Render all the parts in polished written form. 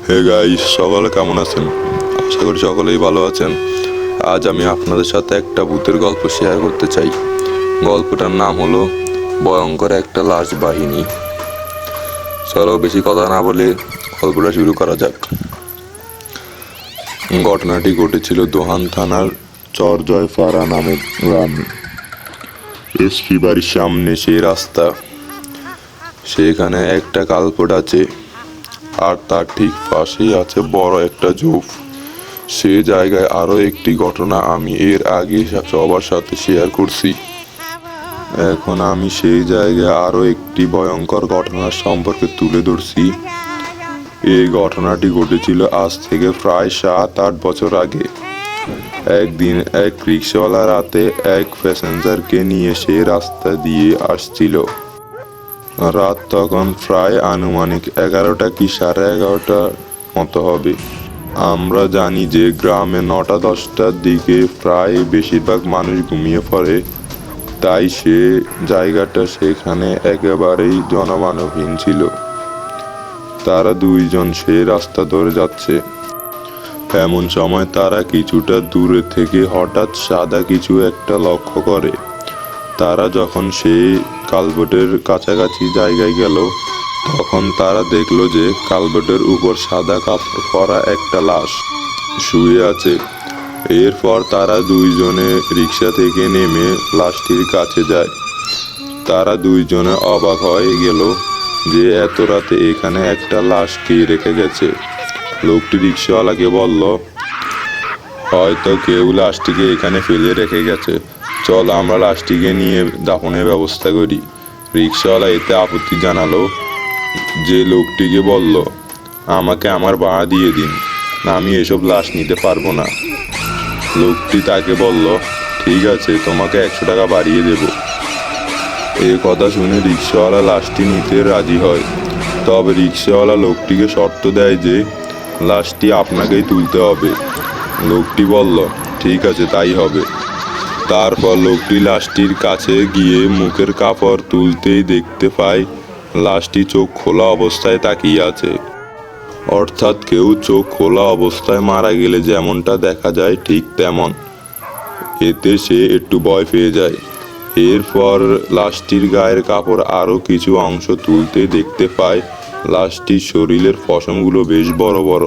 Hey guys, সকালে কেমন আছেন? আশা করি সকলেই ভালো আছেন। আজ আমি আপনাদের সাথে একটা ভূতের গল্প শেয়ার করতে চাই। গল্পটার নাম হলো ভয়ঙ্কর একটা লাশ বাহিনী। চলো বেশি কথা না বলে গল্পটা শুরু করা যাক। ঘটনাটি ঘটেছিল দোহান থানার চরজয়পাড়া নামক গ্রামে। এসপি বাড়ির সামনে সেই রাস্তা, সেখানে একটা কালপট আছে, আর তার ঠিক পাশেই আছে বড় একটা ঝোপ। সে জায়গায় আরো একটি ঘটনা আমি এর আগে সবার সাথে শেয়ার করছি। এখন আমি সেই জায়গায় আরো একটি ভয়ঙ্কর ঘটনার সম্পর্কে তুলে ধরছি। এই ঘটনাটি ঘটেছিল আজ থেকে প্রায় 7-8 বছর আগে। একদিন এক রিক্সাওয়ালা রাতে এক প্যাসেঞ্জারকে নিয়ে সে রাস্তা দিয়ে আসছিল। রাত তখন প্রায় আনুমানিক 11টা কি 11:30 মতো হবে। আমরা জানি যে গ্রামে 9টা-10টার দিকে প্রায় বেশিরভাগ মানুষ ঘুমিয়ে পড়ে, তাই সে জায়গাটা সেখানে একেবারেই জনমানবহীন ছিল। তারা দুইজন সে রাস্তা ধরে যাচ্ছে। এমন সময় তারা কিছুটা দূরে থেকে হঠাৎ সাদা কিছু একটা লক্ষ্য করে। তারা যখন সেই কালভার্টের কাছাকাছি জায়গায় গেল, তখন তারা দেখলো যে কালভার্টের উপর সাদা কাপড় পরা একটা লাশ শুয়ে আছে। এরপর তারা দুইজনে রিক্সা থেকে নেমে লাশটির কাছে যায়। তারা দুইজনে অবাক হয়ে গেল যে এত রাতে এখানে একটা লাশ কে রেখে গেছে। লোকটি রিক্সাওয়ালাকে বলল, হয়তো কেউ লাশটিকে এখানে ফেলে রেখে গেছে, চল আমরা লাশটিকে নিয়ে দাফনের ব্যবস্থা করি। রিক্সাওয়ালা এতে আপত্তি জানালো। যে লোকটিকে বলল, আমাকে আমার ভাড়া দিয়ে দিন, আমি এসব লাশ নিতে পারবো না। লোকটি তাকে বলল, ঠিক আছে, তোমাকে 100 টাকা বাড়িয়ে দেব। এই কথা শুনে রিক্সাওয়ালা লাশটি নিতে রাজি হয়। তবে রিক্সাওয়ালা লোকটিকে শর্ত দেয় যে লাশটি আপনাকেই তুলতে হবে। লোকটি বলল, ঠিক আছে, তাই হবে। তারপর লোকটি লাশটির কাছে গিয়ে মুখের কাপড় তুলতেই দেখতে পায় লাশটি চোখ খোলা অবস্থায় তাকিয়ে আছে। অর্থাৎ কেউ চোখ খোলা অবস্থায় মারা গেলে যেমনটা দেখা যায় ঠিক তেমন। এতে সে একটু ভয় পেয়ে যায়। এরপর লাশটির গায়ের কাপড় আরো কিছু অংশ তুলতে দেখতে পায় লাশটির শরীরের পশমগুলো বেশ বড় বড়,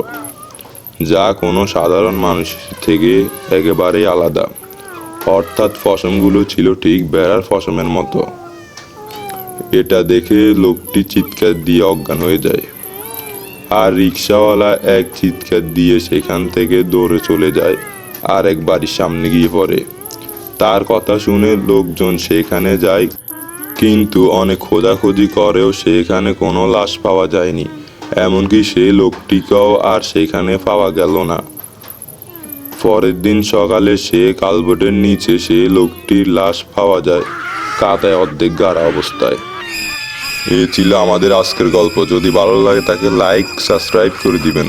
যা কোনো সাধারণ মানুষ থেকে একেবারেই আলাদা। অর্থাৎ পশমগুলো ছিল ঠিক ভেড়ার পশমের মতো। এটা দেখে লোকটি চিৎকার দিয়ে অজ্ঞান হয়ে যায়, আর রিক্সাওয়ালা এক চিৎকার দিয়ে সেখান থেকে দৌড়ে চলে যায় আর এক বাড়ির সামনে গিয়ে পড়ে। তার কথা শুনে লোকজন সেখানে যায়, কিন্তু অনেক খোঁজাখুঁজি করেও সেখানে কোনো লাশ পাওয়া যায়নি। এমনকি সেই লোকটিকেও আর সেখানে পাওয়া গেল না। পরের দিন সকালে সে কালভার্টের নিচে সেই লোকটির লাশ পাওয়া যায়, কাদায় অর্ধেক গাড়া অবস্থায়। এ ছিল আমাদের আজকের গল্প। যদি ভালো লাগে তাকে লাইক সাবস্ক্রাইব করে দিবেন।